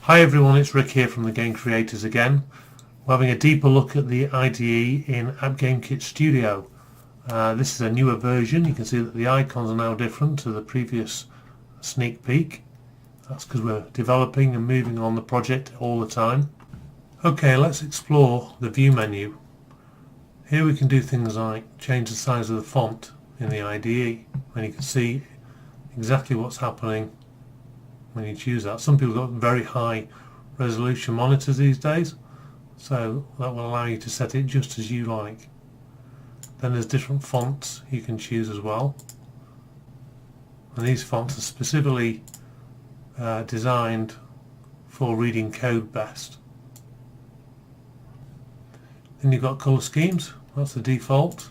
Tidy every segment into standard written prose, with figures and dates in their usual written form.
Hi everyone, it's Rick here from the Game Creators again. We're having a deeper look at the IDE in AppGameKit Studio. This is a newer version. You can see that the icons are now different to the previous sneak peek. That's because we're developing and moving on the project all the time. Okay, let's explore the view menu. Here we can do things like change the size of the font in the IDE, and you can see exactly what's happening when you choose that. Some people have got very high resolution monitors these days, so that will allow you to set it just as you like. Then there's different fonts you can choose as well, and these fonts are specifically designed for reading code best. Then you've got colour schemes, that's the default.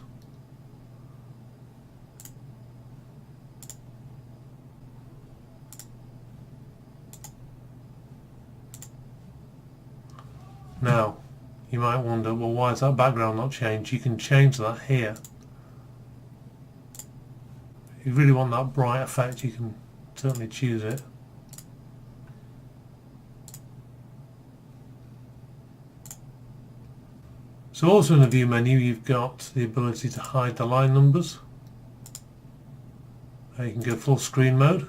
Now, you might wonder, well, why is that background not changed? You can change that here. If you really want that bright effect, you can certainly choose it. So also in the view menu, you've got the ability to hide the line numbers. You can go full screen mode,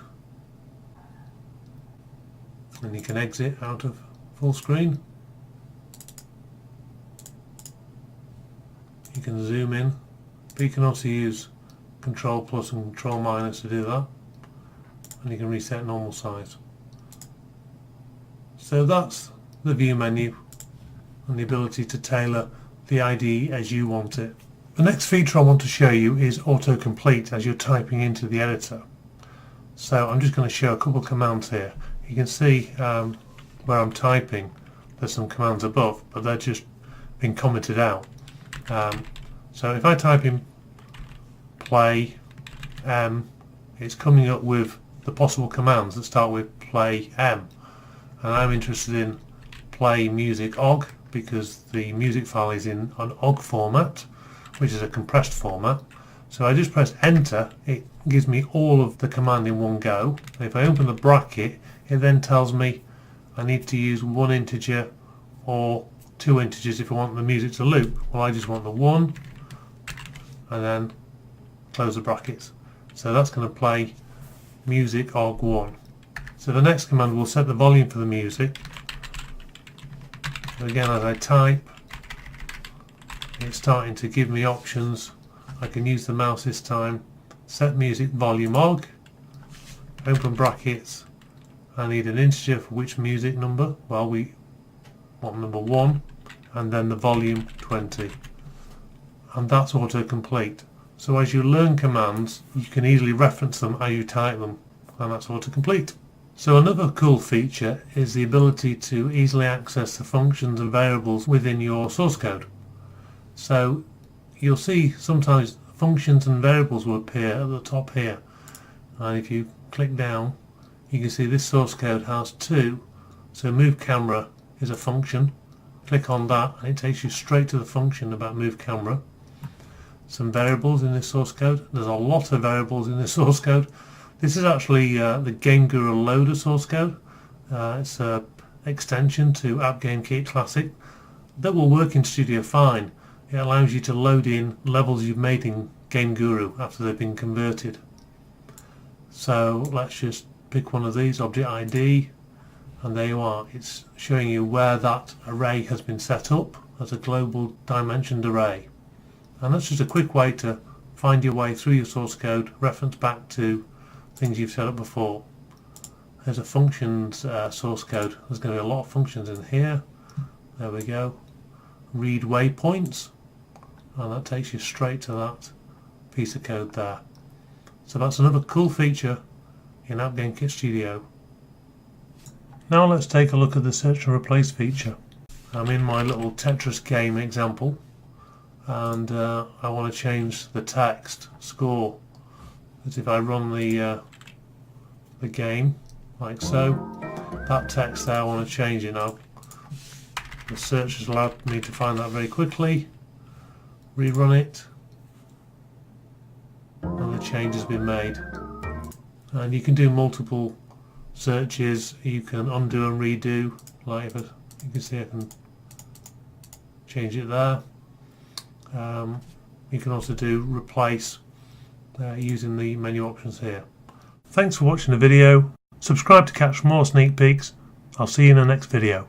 and you can exit out of full screen. You can zoom in, but you can also use Control plus and Control minus to do that, and you can reset normal size. So that's the view menu and the ability to tailor the IDE as you want it. The next feature I want to show you is Autocomplete as you're typing into the editor. So I'm just going to show a couple of commands here. You can see where I'm typing, there's some commands above, but they're just been commented out. So if I type in play M, it's coming up with the possible commands that start with play M, and I'm interested in play music OGG because the music file is in an OGG format, which is a compressed format. So I just press enter, it gives me all of the command in one go. And if I open the bracket, it then tells me I need to use one integer or two integers if I want the music to loop. Well, I just want the one, and then close the brackets. So that's going to play music OGG1. So the next command will set the volume for the music. So again, as I type, it's starting to give me options. I can use the mouse this time. Set music volume OGG, open brackets. I need an integer for which music number. Well, we want number 1, and then the volume 20, and that's autocomplete. So as you learn commands, you can easily reference them as you type them, and that's autocomplete. So another cool feature is the ability to easily access the functions and variables within your source code. So you'll see sometimes functions and variables will appear at the top here, and if you click down, you can see this source code has 2. So move camera is a function. Click on that and it takes you straight to the function about move camera. Some variables in this source code. There's a lot of variables in this source code. This is actually the Game Guru loader source code. It's an extension to AppGameKit Classic that will work in Studio fine. It allows you to load in levels you've made in Game Guru after they've been converted. So let's just pick one of these, Object ID, and there you are. It's showing you where that array has been set up as a global dimensioned array. And that's just a quick way to find your way through your source code, reference back to things you've set up before. There's a functions source code. There's going to be a lot of functions in here. There we go. Read waypoints, and that takes you straight to that piece of code there. So that's another cool feature in AppGameKit Studio. Now let's take a look at the search and replace feature. I'm in my little Tetris game example, and I want to change the text score. As if I run the game like so, that text there, I want to change it now. The search has allowed me to find that very quickly. Rerun it, and the change has been made. And you can do multiple searches you can undo and redo. Like if you can see I can change it there. You can also do replace using the menu options here. Thanks for watching the video. Subscribe to catch more sneak peeks. I'll see you in the next video.